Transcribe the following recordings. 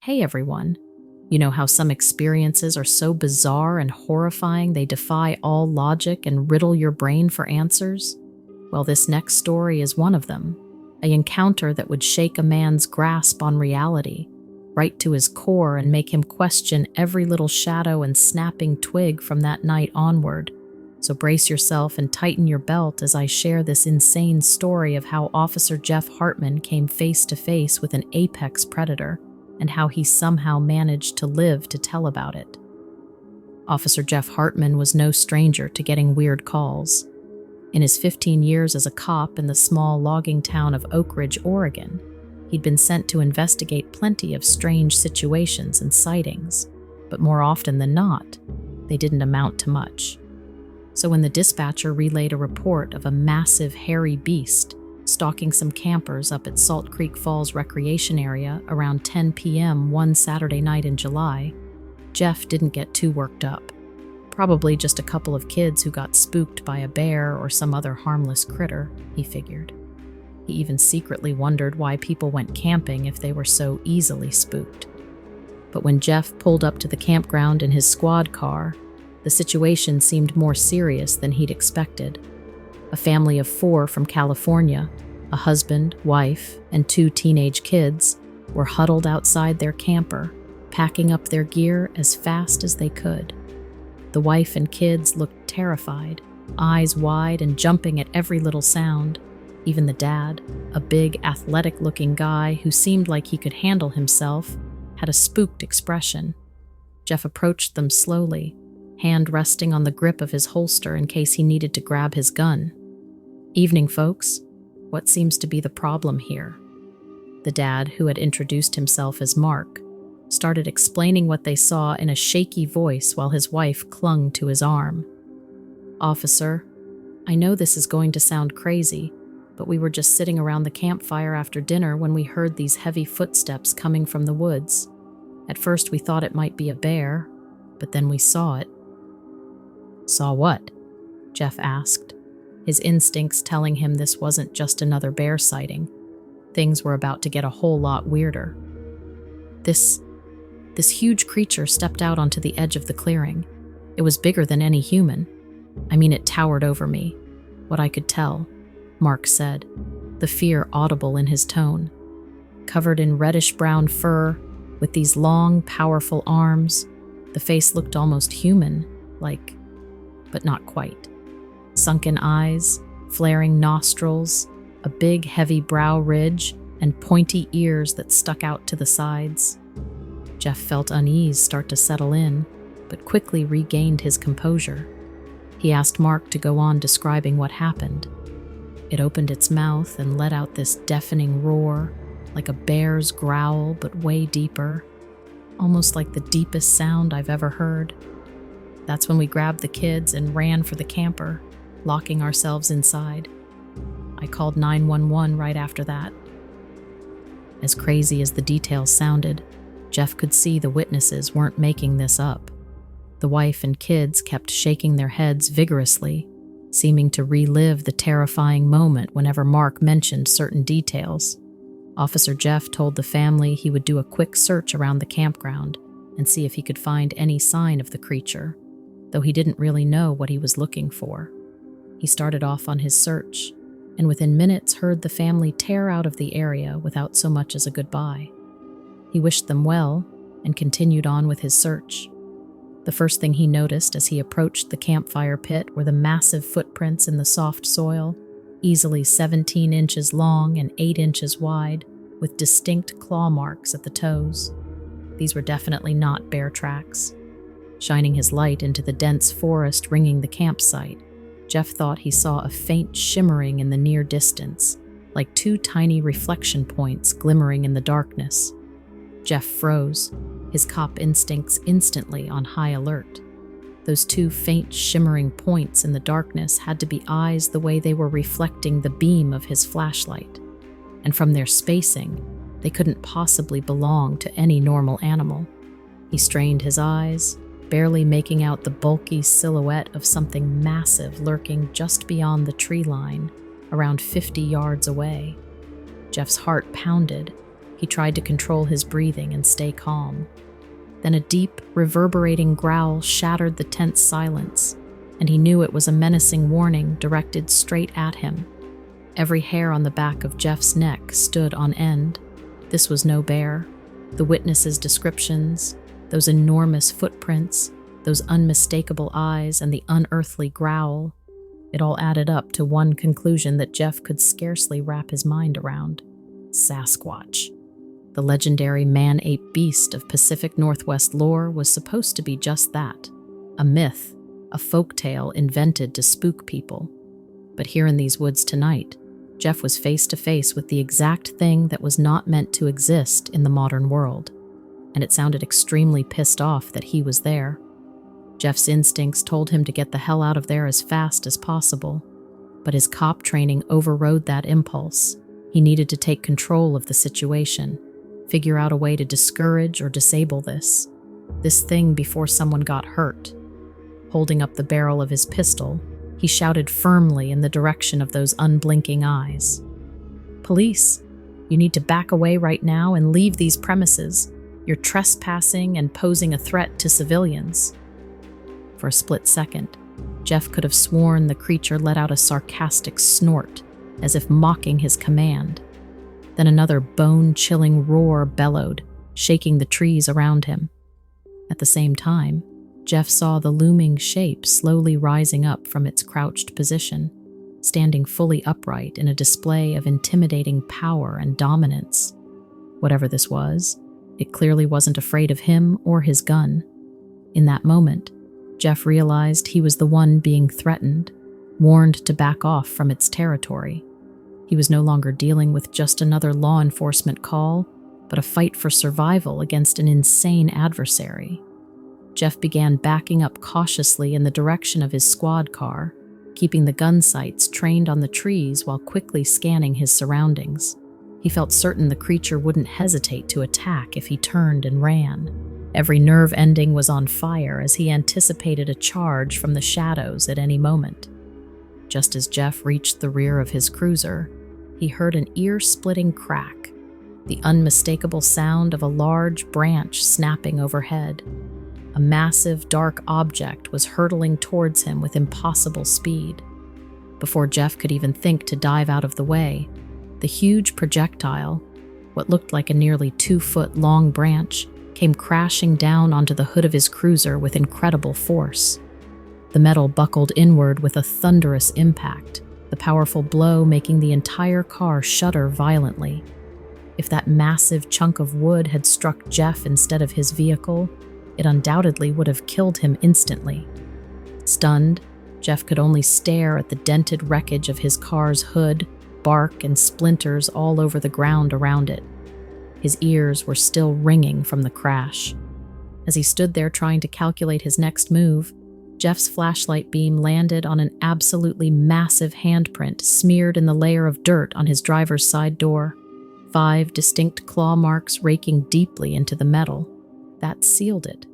Hey everyone. You know how some experiences are so bizarre and horrifying they defy all logic and riddle your brain for answers? Well, this next story is one of them. An encounter that would shake a man's grasp on reality, right to his core, and make him question every little shadow and snapping twig from that night onward. So brace yourself and tighten your belt as I share this insane story of how Officer Jeff Hartman came face to face with an apex predator, and how he somehow managed to live to tell about it. Officer Jeff Hartman was no stranger to getting weird calls. In his 15 years as a cop in the small logging town of One.Oakridge, Oregon, he'd been sent to investigate plenty of strange situations and sightings, but more often than not, they didn't amount to much. So when the dispatcher relayed a report of a massive hairy beast stalking some campers up at Salt Creek Falls Recreation Area around 10 p.m. one Saturday night in July, Jeff didn't get too worked up. Probably just a couple of kids who got spooked by a bear or some other harmless critter, he figured. He even secretly wondered why people went camping if they were so easily spooked. But when Jeff pulled up to the campground in his squad car, the situation seemed more serious than he'd expected. A family of 4 from California, a husband, wife, and 2 teenage kids, were huddled outside their camper, packing up their gear as fast as they could. The wife and kids looked terrified, eyes wide and jumping at every little sound. Even the dad, a big, athletic-looking guy who seemed like he could handle himself, had a spooked expression. Jeff approached them slowly, hand resting on the grip of his holster in case he needed to grab his gun. "Evening, folks. What seems to be the problem here?" The dad, who had introduced himself as Mark, started explaining what they saw in a shaky voice while his wife clung to his arm. "Officer, I know this is going to sound crazy, but we were just sitting around the campfire after dinner when we heard these heavy footsteps coming from the woods. At first we thought it might be a bear, but then we saw it." "Saw what?" Jeff asked, his instincts telling him this wasn't just another bear sighting. Things were about to get a whole lot weirder. This huge creature stepped out onto the edge of the clearing. It was bigger than any human. I mean, it towered over me, what I could tell, Mark said, the fear audible in his tone. Covered in reddish-brown fur, with these long, powerful arms, the face looked almost human, but not quite. Sunken eyes, flaring nostrils, a big, heavy brow ridge, and pointy ears that stuck out to the sides. Jeff felt unease start to settle in, but quickly regained his composure. He asked Mark to go on describing what happened. It opened its mouth and let out this deafening roar, like a bear's growl, but way deeper, almost like the deepest sound I've ever heard. That's when we grabbed the kids and ran for the camper, locking ourselves inside. I called 911 right after that. As crazy as the details sounded, Jeff could see the witnesses weren't making this up. The wife and kids kept shaking their heads vigorously, seeming to relive the terrifying moment whenever Mark mentioned certain details. Officer Jeff told the family he would do a quick search around the campground and see if he could find any sign of the creature, though he didn't really know what he was looking for. He started off on his search, and within minutes heard the family tear out of the area without so much as a goodbye. He wished them well and continued on with his search. The first thing he noticed as he approached the campfire pit were the massive footprints in the soft soil, easily 17 inches long and 8 inches wide, with distinct claw marks at the toes. These were definitely not bear tracks. Shining his light into the dense forest ringing the campsite, Jeff thought he saw a faint shimmering in the near distance, like 2 tiny reflection points glimmering in the darkness. Jeff froze, his cop instincts instantly on high alert. Those 2 faint shimmering points in the darkness had to be eyes the way they were reflecting the beam of his flashlight, and from their spacing, they couldn't possibly belong to any normal animal. He strained his eyes, barely making out the bulky silhouette of something massive lurking just beyond the tree line, around 50 yards away. Jeff's heart pounded. He tried to control his breathing and stay calm. Then a deep, reverberating growl shattered the tense silence, and he knew it was a menacing warning directed straight at him. Every hair on the back of Jeff's neck stood on end. This was no bear. The witnesses' descriptions, those enormous footprints, those unmistakable eyes, and the unearthly growl, it all added up to one conclusion that Jeff could scarcely wrap his mind around: Sasquatch. The legendary man-ape beast of Pacific Northwest lore was supposed to be just that, a myth, a folktale invented to spook people. But here in these woods tonight, Jeff was face to face with the exact thing that was not meant to exist in the modern world, and it sounded extremely pissed off that he was there. Jeff's instincts told him to get the hell out of there as fast as possible, but his cop training overrode that impulse. He needed to take control of the situation, figure out a way to discourage or disable this thing before someone got hurt. Holding up the barrel of his pistol, he shouted firmly in the direction of those unblinking eyes. "Police, you need to back away right now and leave these premises. You're trespassing and posing a threat to civilians." For a split second, Jeff could have sworn the creature let out a sarcastic snort, as if mocking his command. Then another bone-chilling roar bellowed, shaking the trees around him. At the same time, Jeff saw the looming shape slowly rising up from its crouched position, standing fully upright in a display of intimidating power and dominance. Whatever this was, it clearly wasn't afraid of him or his gun. In that moment, Jeff realized he was the one being threatened, warned to back off from its territory. He was no longer dealing with just another law enforcement call, but a fight for survival against an insane adversary. Jeff began backing up cautiously in the direction of his squad car, keeping the gun sights trained on the trees while quickly scanning his surroundings. He felt certain the creature wouldn't hesitate to attack if he turned and ran. Every nerve ending was on fire as he anticipated a charge from the shadows at any moment. Just as Jeff reached the rear of his cruiser, he heard an ear-splitting crack, the unmistakable sound of a large branch snapping overhead. A massive, dark object was hurtling towards him with impossible speed. Before Jeff could even think to dive out of the way, the huge projectile, what looked like a nearly 2-foot-long branch, came crashing down onto the hood of his cruiser with incredible force. The metal buckled inward with a thunderous impact, the powerful blow making the entire car shudder violently. If that massive chunk of wood had struck Jeff instead of his vehicle, it undoubtedly would have killed him instantly. Stunned, Jeff could only stare at the dented wreckage of his car's hood, bark and splinters all over the ground around it. His ears were still ringing from the crash. As he stood there trying to calculate his next move, Jeff's flashlight beam landed on an absolutely massive handprint smeared in the layer of dirt on his driver's side door. 5 distinct claw marks raking deeply into the metal. That sealed it.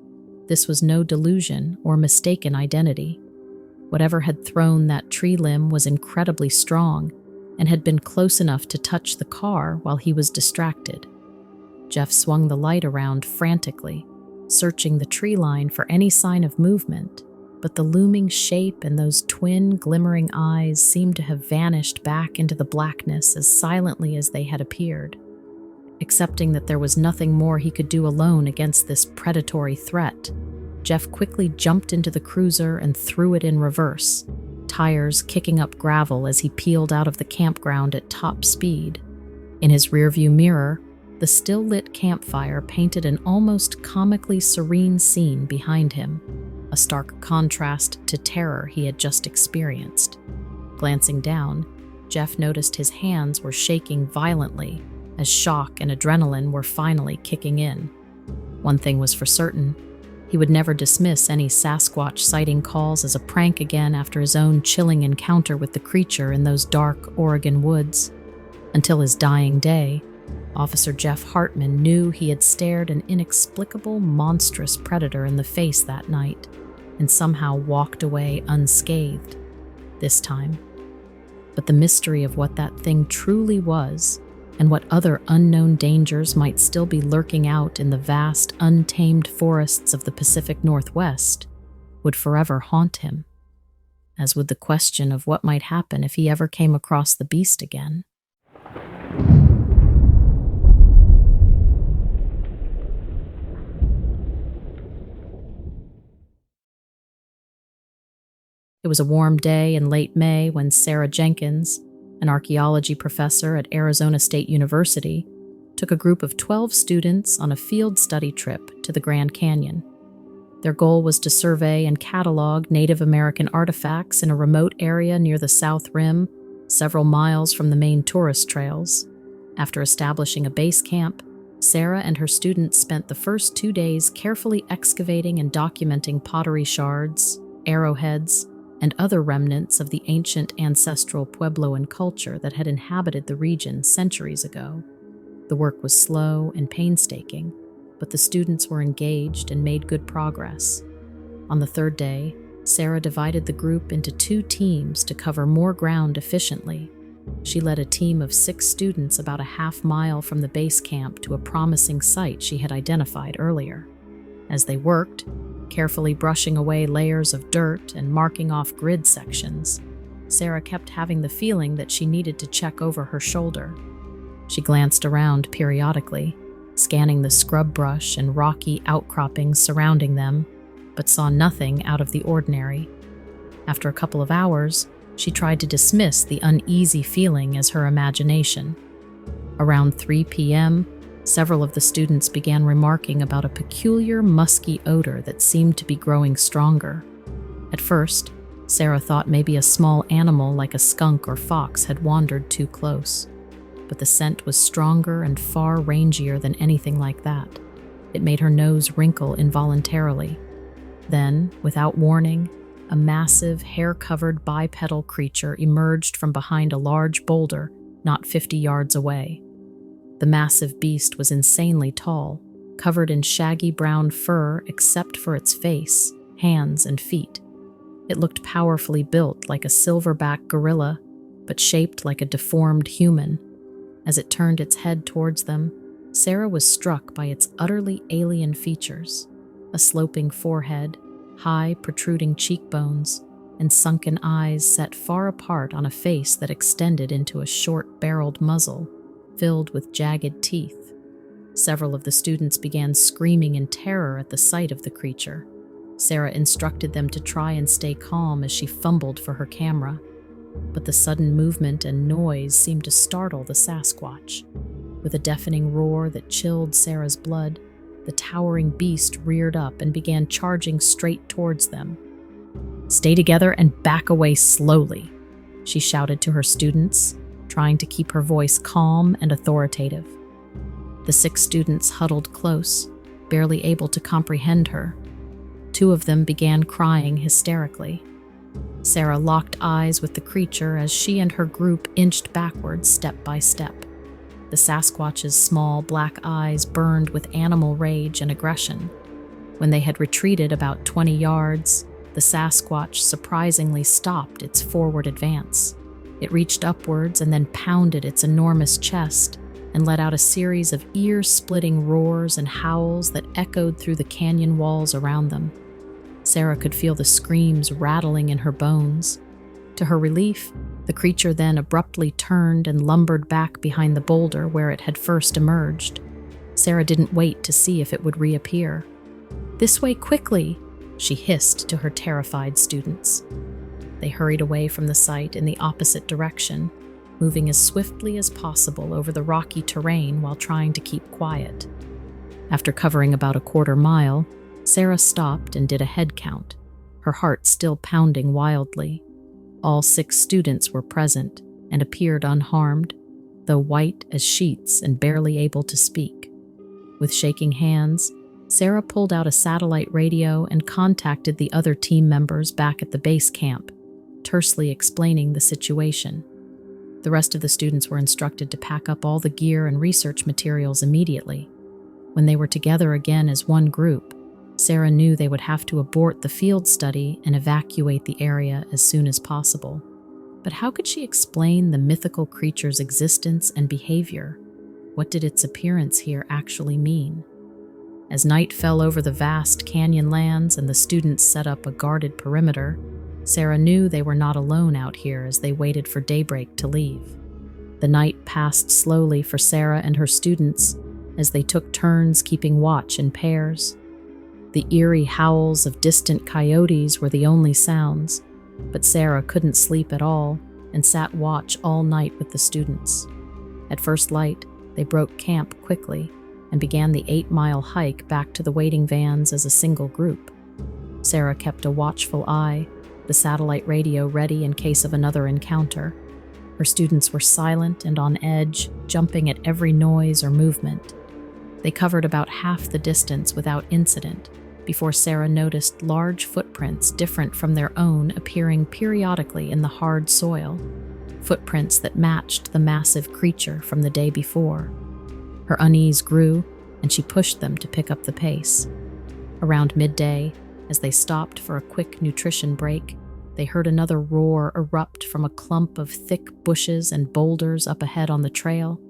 This was no delusion or mistaken identity. Whatever had thrown that tree limb was incredibly strong and had been close enough to touch the car while he was distracted. Jeff swung the light around frantically, searching the tree line for any sign of movement, but the looming shape and those twin glimmering eyes seemed to have vanished back into the blackness as silently as they had appeared. Accepting that there was nothing more he could do alone against this predatory threat, Jeff quickly jumped into the cruiser and threw it in reverse, tires kicking up gravel as he peeled out of the campground at top speed. In his rearview mirror, the still-lit campfire painted an almost comically serene scene behind him, a stark contrast to terror he had just experienced. Glancing down, Jeff noticed his hands were shaking violently as shock and adrenaline were finally kicking in. One thing was for certain: he would never dismiss any Sasquatch sighting calls as a prank again after his own chilling encounter with the creature in those dark Oregon woods. Until his dying day, Officer Jeff Hartman knew he had stared an inexplicable, monstrous predator in the face that night and somehow walked away unscathed this time. But the mystery of what that thing truly was and what other unknown dangers might still be lurking out in the vast, untamed forests of the Pacific Northwest would forever haunt him, as would the question of what might happen if he ever came across the beast again. It was a warm day in late May when Sarah Jenkins, an archaeology professor at Arizona State University, took a group of 12 students on a field study trip to the Grand Canyon. Their goal was to survey and catalog Native American artifacts in a remote area near the South Rim, several miles from the main tourist trails. After establishing a base camp, Sarah and her students spent the first 2 days carefully excavating and documenting pottery shards, arrowheads, and other remnants of the ancient ancestral Puebloan culture that had inhabited the region centuries ago. The work was slow and painstaking, but the students were engaged and made good progress. On the third day, Sarah divided the group into 2 teams to cover more ground efficiently. She led a team of 6 students about a half-mile from the base camp to a promising site she had identified earlier. As they worked, carefully brushing away layers of dirt and marking off grid sections, Sarah kept having the feeling that she needed to check over her shoulder. She glanced around periodically, scanning the scrub brush and rocky outcroppings surrounding them, but saw nothing out of the ordinary. After a couple of hours, she tried to dismiss the uneasy feeling as her imagination. Around 3 p.m., several of the students began remarking about a peculiar musky odor that seemed to be growing stronger. At first, Sarah thought maybe a small animal like a skunk or fox had wandered too close, but the scent was stronger and far rangier than anything like that. It made her nose wrinkle involuntarily. Then, without warning, a massive, hair-covered bipedal creature emerged from behind a large boulder not 50 yards away. The massive beast was insanely tall, covered in shaggy brown fur except for its face, hands, and feet. It looked powerfully built like a silverback gorilla, but shaped like a deformed human. As it turned its head towards them, Sarah was struck by its utterly alien features: a sloping forehead, high, protruding cheekbones, and sunken eyes set far apart on a face that extended into a short-barreled muzzle filled with jagged teeth. Several of the students began screaming in terror at the sight of the creature. Sarah instructed them to try and stay calm as she fumbled for her camera, but the sudden movement and noise seemed to startle the Sasquatch. With a deafening roar that chilled Sarah's blood, the towering beast reared up and began charging straight towards them. "Stay together and back away slowly," she shouted to her students, trying to keep her voice calm and authoritative. The 6 students huddled close, barely able to comprehend her. 2 of them began crying hysterically. Sarah locked eyes with the creature as she and her group inched backwards step by step. The Sasquatch's small black eyes burned with animal rage and aggression. When they had retreated about 20 yards, the Sasquatch surprisingly stopped its forward advance. It reached upwards and then pounded its enormous chest and let out a series of ear-splitting roars and howls that echoed through the canyon walls around them. Sarah could feel the screams rattling in her bones. To her relief, the creature then abruptly turned and lumbered back behind the boulder where it had first emerged. Sarah didn't wait to see if it would reappear. "This way quickly," she hissed to her terrified students. They hurried away from the site in the opposite direction, moving as swiftly as possible over the rocky terrain while trying to keep quiet. After covering about a quarter mile, Sarah stopped and did a head count, her heart still pounding wildly. All 6 students were present and appeared unharmed, though white as sheets and barely able to speak. With shaking hands, Sarah pulled out a satellite radio and contacted the other team members back at the base camp, tersely explaining the situation. The rest of the students were instructed to pack up all the gear and research materials immediately. When they were together again as one group, Sarah knew they would have to abort the field study and evacuate the area as soon as possible. But how could she explain the mythical creature's existence and behavior? What did its appearance here actually mean? As night fell over the vast canyon lands and the students set up a guarded perimeter, Sarah knew they were not alone out here as they waited for daybreak to leave. The night passed slowly for Sarah and her students as they took turns keeping watch in pairs. The eerie howls of distant coyotes were the only sounds, but Sarah couldn't sleep at all and sat watch all night with the students. At first light, they broke camp quickly and began the 8-mile hike back to the waiting vans as a single group. Sarah kept a watchful eye, the satellite radio ready in case of another encounter. Her students were silent and on edge, jumping at every noise or movement. They covered about half the distance without incident before Sarah noticed large footprints different from their own appearing periodically in the hard soil, footprints that matched the massive creature from the day before. Her unease grew, and she pushed them to pick up the pace. Around midday, as they stopped for a quick nutrition break, they heard another roar erupt from a clump of thick bushes and boulders up ahead on the trail.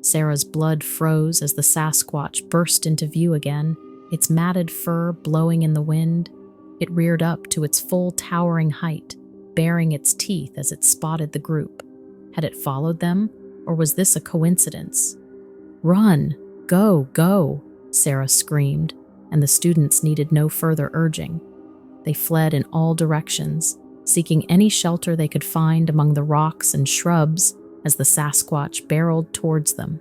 Sarah's blood froze as the Sasquatch burst into view again, its matted fur blowing in the wind. It reared up to its full towering height, baring its teeth as it spotted the group. Had it followed them, or was this a coincidence? "Run! Go! Go!" Sarah screamed, and the students needed no further urging. They fled in all directions, seeking any shelter they could find among the rocks and shrubs as the Sasquatch barreled towards them.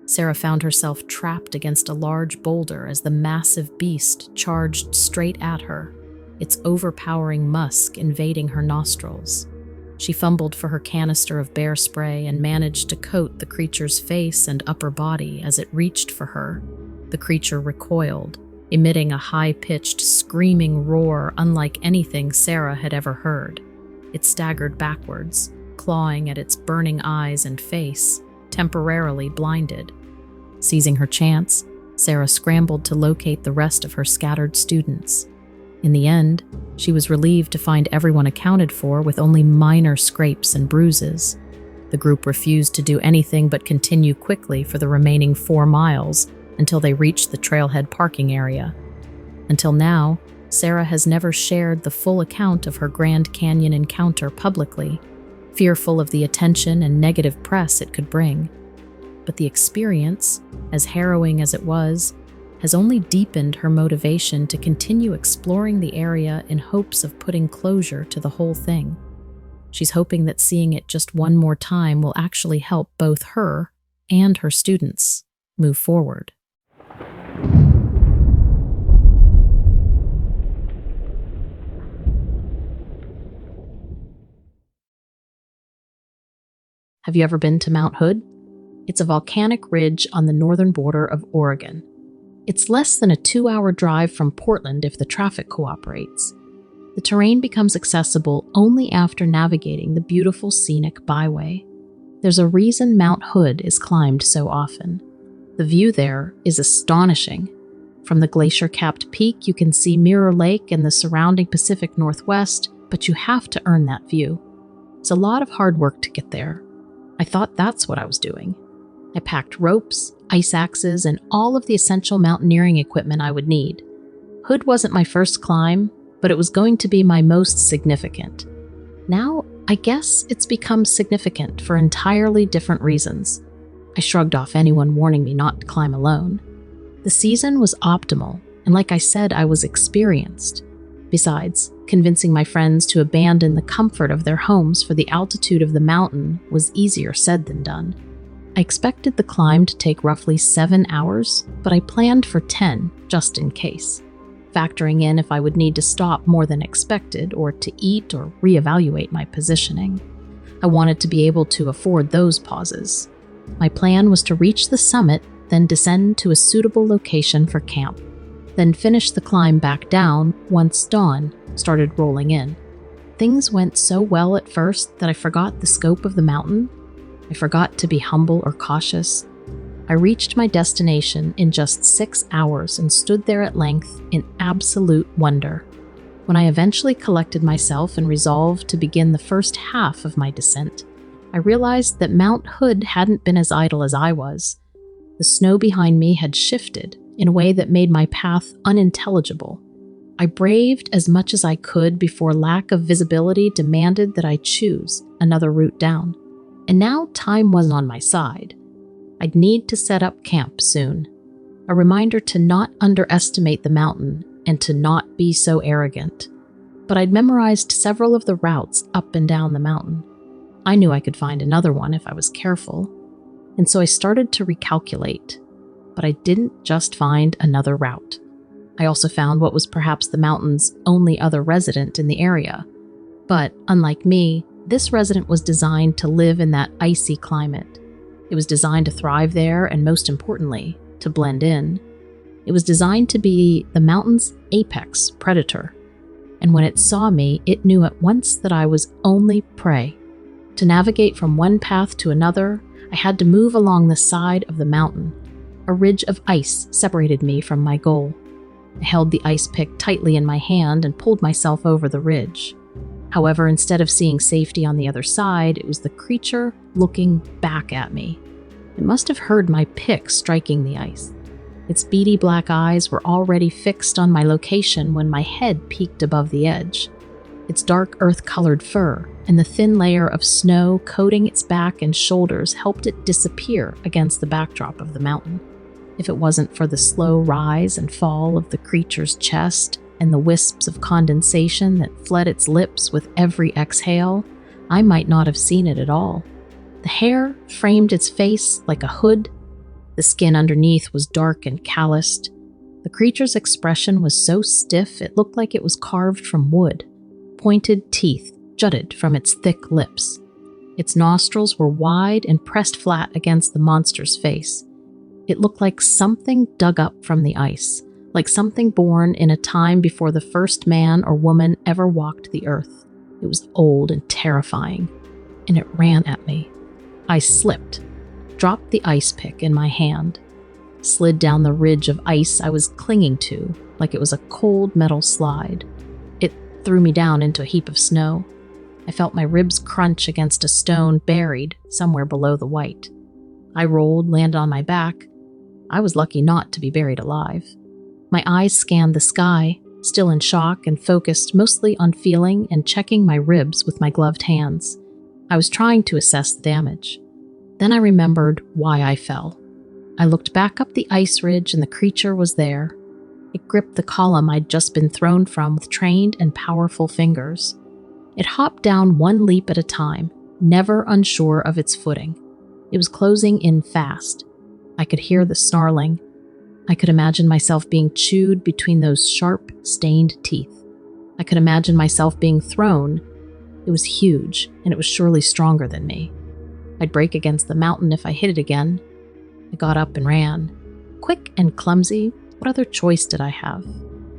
Sarah found herself trapped against a large boulder as the massive beast charged straight at her, its overpowering musk invading her nostrils. She fumbled for her canister of bear spray and managed to coat the creature's face and upper body as it reached for her. The creature recoiled, emitting a high-pitched, screaming roar unlike anything Sarah had ever heard. It staggered backwards, clawing at its burning eyes and face, temporarily blinded. Seizing her chance, Sarah scrambled to locate the rest of her scattered students. In the end, she was relieved to find everyone accounted for with only minor scrapes and bruises. The group refused to do anything but continue quickly for the remaining 4 miles until they reached the trailhead parking area. Until now, Sarah has never shared the full account of her Grand Canyon encounter publicly, fearful of the attention and negative press it could bring. But the experience, as harrowing as it was, has only deepened her motivation to continue exploring the area in hopes of putting closure to the whole thing. She's hoping that seeing it just one more time will actually help both her and her students move forward. Have you ever been to Mount Hood? It's a volcanic ridge on the northern border of Oregon. It's less than a 2-hour drive from Portland if the traffic cooperates. The terrain becomes accessible only after navigating the beautiful scenic byway. There's a reason Mount Hood is climbed so often. The view there is astonishing. From the glacier-capped peak, you can see Mirror Lake and the surrounding Pacific Northwest, but you have to earn that view. It's a lot of hard work to get there. I thought that's what I was doing. I packed ropes, ice axes, and all of the essential mountaineering equipment I would need. Hood wasn't my first climb, but it was going to be my most significant. Now, I guess it's become significant for entirely different reasons. I shrugged off anyone warning me not to climb alone. The season was optimal, and like I said, I was experienced. Besides, convincing my friends to abandon the comfort of their homes for the altitude of the mountain was easier said than done. I expected the climb to take roughly 7 hours, but I planned for 10, just in case, factoring in if I would need to stop more than expected or to eat or reevaluate my positioning. I wanted to be able to afford those pauses. My plan was to reach the summit, then descend to a suitable location for camp, then finish the climb back down once dawn started rolling in. Things went so well at first that I forgot the scope of the mountain. I forgot to be humble or cautious. I reached my destination in just 6 hours and stood there at length in absolute wonder. When I eventually collected myself and resolved to begin the first half of my descent, I realized that Mount Hood hadn't been as idle as I was. The snow behind me had shifted in a way that made my path unintelligible. I braved as much as I could before lack of visibility demanded that I choose another route down. And now time wasn't on my side. I'd need to set up camp soon. A reminder to not underestimate the mountain and to not be so arrogant. But I'd memorized several of the routes up and down the mountain. I knew I could find another one if I was careful, and so I started to recalculate. But I didn't just find another route. I also found what was perhaps the mountain's only other resident in the area. But, unlike me, this resident was designed to live in that icy climate. It was designed to thrive there, and most importantly, to blend in. It was designed to be the mountain's apex predator. And when it saw me, it knew at once that I was only prey. To navigate from one path to another, I had to move along the side of the mountain. A ridge of ice separated me from my goal. I held the ice pick tightly in my hand and pulled myself over the ridge. However, instead of seeing safety on the other side, it was the creature looking back at me. It must have heard my pick striking the ice. Its beady black eyes were already fixed on my location when my head peeked above the edge. Its dark earth-colored fur and the thin layer of snow coating its back and shoulders helped it disappear against the backdrop of the mountain. If it wasn't for the slow rise and fall of the creature's chest and the wisps of condensation that fled its lips with every exhale, I might not have seen it at all. The hair framed its face like a hood. The skin underneath was dark and calloused. The creature's expression was so stiff it looked like it was carved from wood. Pointed teeth jutted from its thick lips. Its nostrils were wide and pressed flat against the monster's face. It looked like something dug up from the ice, like something born in a time before the first man or woman ever walked the earth. It was old and terrifying, and it ran at me. I slipped, dropped the ice pick in my hand, slid down the ridge of ice I was clinging to like it was a cold metal slide. It threw me down into a heap of snow. I felt my ribs crunch against a stone buried somewhere below the white. I rolled, landed on my back. I was lucky not to be buried alive. My eyes scanned the sky, still in shock and focused mostly on feeling and checking my ribs with my gloved hands. I was trying to assess the damage. Then I remembered why I fell. I looked back up the ice ridge and the creature was there. It gripped the column I'd just been thrown from with trained and powerful fingers. It hopped down one leap at a time, never unsure of its footing. It was closing in fast. I could hear the snarling. I could imagine myself being chewed between those sharp, stained teeth. I could imagine myself being thrown. It was huge, and it was surely stronger than me. I'd break against the mountain if I hit it again. I got up and ran. Quick and clumsy, what other choice did I have?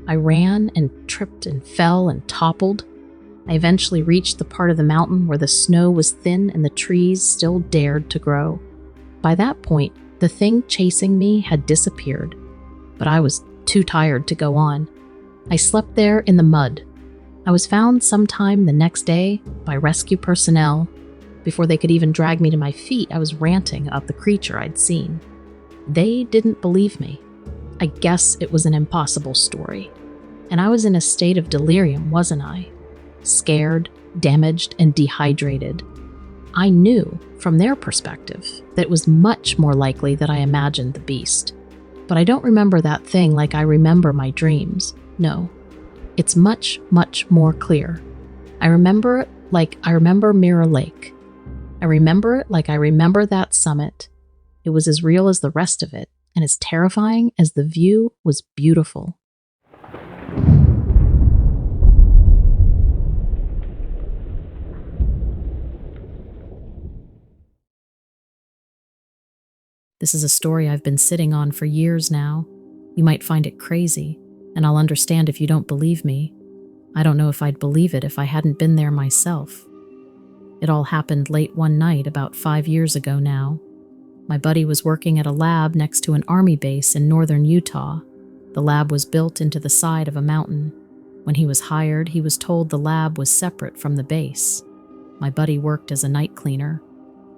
I ran and tripped and fell and toppled. I eventually reached the part of the mountain where the snow was thin and the trees still dared to grow. By that point, the thing chasing me had disappeared, but I was too tired to go on. I slept there in the mud. I was found sometime the next day by rescue personnel. Before they could even drag me to my feet, I was ranting about the creature I'd seen. They didn't believe me. I guess it was an impossible story. And I was in a state of delirium, wasn't I? Scared, damaged, and dehydrated. I knew, from their perspective, that it was much more likely that I imagined the beast. But I don't remember that thing like I remember my dreams. No, it's much, much more clear. I remember it like I remember Mirror Lake. I remember it like I remember that summit. It was as real as the rest of it, and as terrifying as the view was beautiful. This is a story I've been sitting on for years now. You might find it crazy, and I'll understand if you don't believe me. I don't know if I'd believe it if I hadn't been there myself. It all happened late one night about 5 years ago now. My buddy was working at a lab next to an army base in northern Utah. The lab was built into the side of a mountain. When he was hired, he was told the lab was separate from the base. My buddy worked as a night cleaner.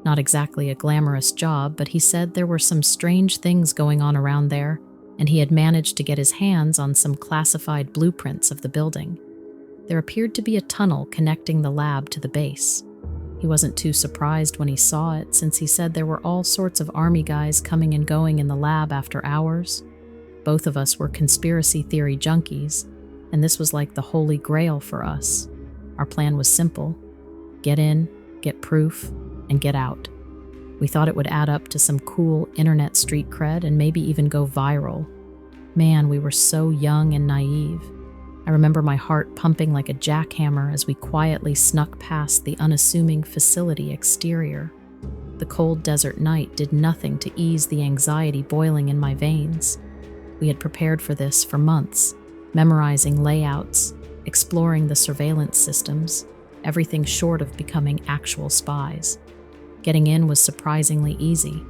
Not exactly a glamorous job, but he said there were some strange things going on around there, and he had managed to get his hands on some classified blueprints of the building. There appeared to be a tunnel connecting the lab to the base. He wasn't too surprised when he saw it, since he said there were all sorts of army guys coming and going in the lab after hours. Both of us were conspiracy theory junkies, and this was like the holy grail for us. Our plan was simple: get in, get proof, and get out. We thought it would add up to some cool internet street cred and maybe even go viral. Man, we were so young and naive. I remember my heart pumping like a jackhammer as we quietly snuck past the unassuming facility exterior. The cold desert night did nothing to ease the anxiety boiling in my veins. We had prepared for this for months, memorizing layouts, exploring the surveillance systems, everything short of becoming actual spies. Getting in was surprisingly easy.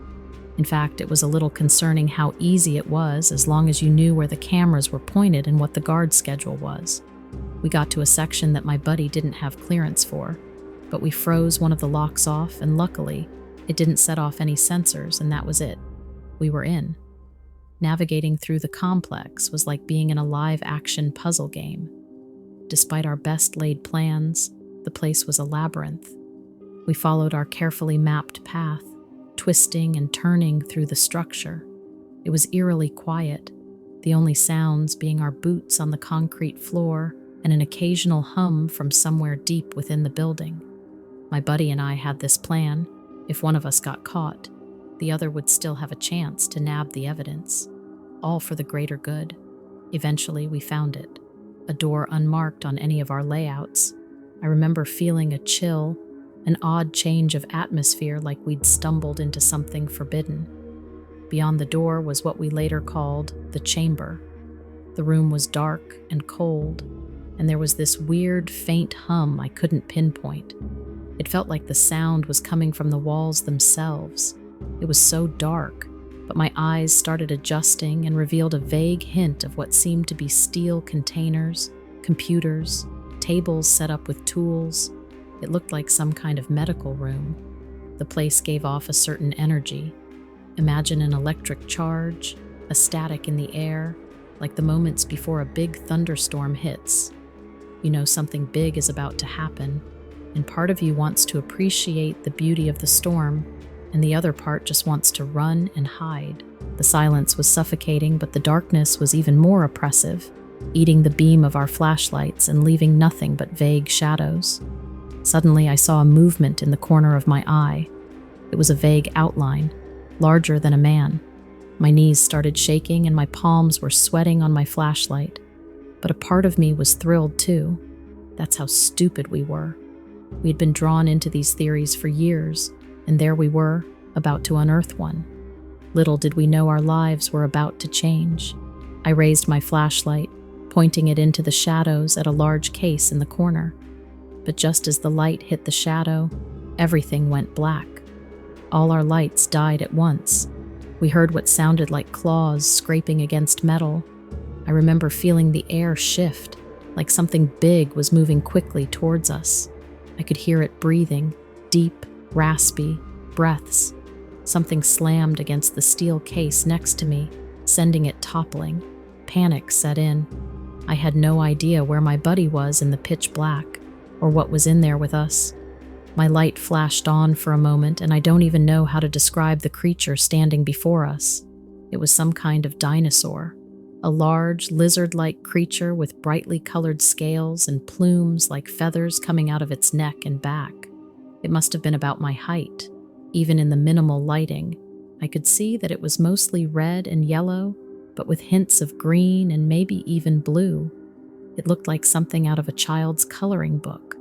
In fact, it was a little concerning how easy it was as long as you knew where the cameras were pointed and what the guard schedule was. We got to a section that my buddy didn't have clearance for, but we froze one of the locks off, and luckily, it didn't set off any sensors, and that was it. We were in. Navigating through the complex was like being in a live-action puzzle game. Despite our best-laid plans, the place was a labyrinth. We followed our carefully mapped path, twisting and turning through the structure. It was eerily quiet, the only sounds being our boots on the concrete floor and an occasional hum from somewhere deep within the building. My buddy and I had this plan: if one of us got caught, the other would still have a chance to nab the evidence, all for the greater good. Eventually, we found it, a door unmarked on any of our layouts. I remember feeling a chill, an odd change of atmosphere, like we'd stumbled into something forbidden. Beyond the door was what we later called the chamber. The room was dark and cold, and there was this weird, faint hum I couldn't pinpoint. It felt like the sound was coming from the walls themselves. It was so dark, but my eyes started adjusting and revealed a vague hint of what seemed to be steel containers, computers, tables set up with tools. It looked like some kind of medical room. The place gave off a certain energy. Imagine an electric charge, a static in the air, like the moments before a big thunderstorm hits. You know something big is about to happen, and part of you wants to appreciate the beauty of the storm, and the other part just wants to run and hide. The silence was suffocating, but the darkness was even more oppressive, eating the beam of our flashlights and leaving nothing but vague shadows. Suddenly, I saw a movement in the corner of my eye. It was a vague outline, larger than a man. My knees started shaking and my palms were sweating on my flashlight. But a part of me was thrilled too. That's how stupid we were. We'd been drawn into these theories for years, and there we were, about to unearth one. Little did we know our lives were about to change. I raised my flashlight, pointing it into the shadows at a large case in the corner. But just as the light hit the shadow, everything went black. All our lights died at once. We heard what sounded like claws scraping against metal. I remember feeling the air shift, like something big was moving quickly towards us. I could hear it breathing, deep, raspy breaths. Something slammed against the steel case next to me, sending it toppling. Panic set in. I had no idea where my buddy was in the pitch black, or what was in there with us. My light flashed on for a moment, and I don't even know how to describe the creature standing before us. It was some kind of dinosaur, a large, lizard-like creature with brightly colored scales and plumes like feathers coming out of its neck and back. It must have been about my height. Even in the minimal lighting, I could see that it was mostly red and yellow, but with hints of green and maybe even blue. It looked like something out of a child's coloring book.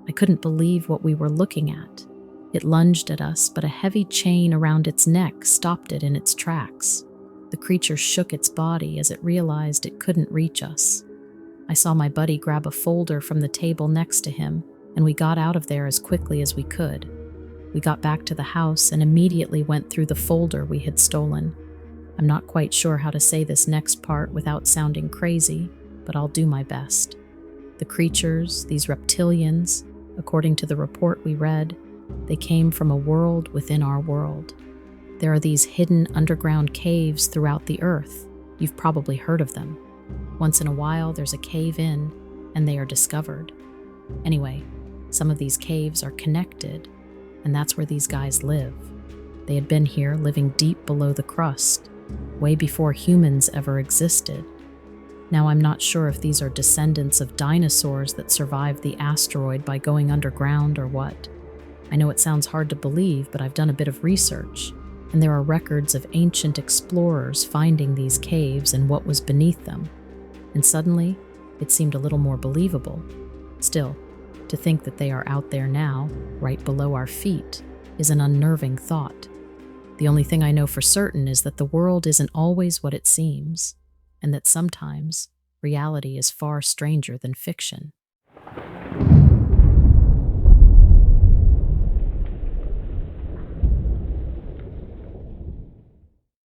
I couldn't believe what we were looking at. It lunged at us, but a heavy chain around its neck stopped it in its tracks. The creature shook its body as it realized it couldn't reach us. I saw my buddy grab a folder from the table next to him, and we got out of there as quickly as we could. We got back to the house and immediately went through the folder we had stolen. I'm not quite sure how to say this next part without sounding crazy, but I'll do my best. The creatures, these reptilians, according to the report we read, They came from a world within our world. There are these hidden underground caves throughout the earth. You've probably heard of them. Once in a while, there's a cave in, and they are discovered. Anyway, some of these caves are connected, and that's where these guys live. They had been here living deep below the crust, way before humans ever existed. Now, I'm not sure if these are descendants of dinosaurs that survived the asteroid by going underground or what. I know it sounds hard to believe, but I've done a bit of research, and there are records of ancient explorers finding these caves and what was beneath them. And suddenly, it seemed a little more believable. Still, to think that they are out there now, right below our feet, is an unnerving thought. The only thing I know for certain is that the world isn't always what it seems, and that sometimes reality is far stranger than fiction.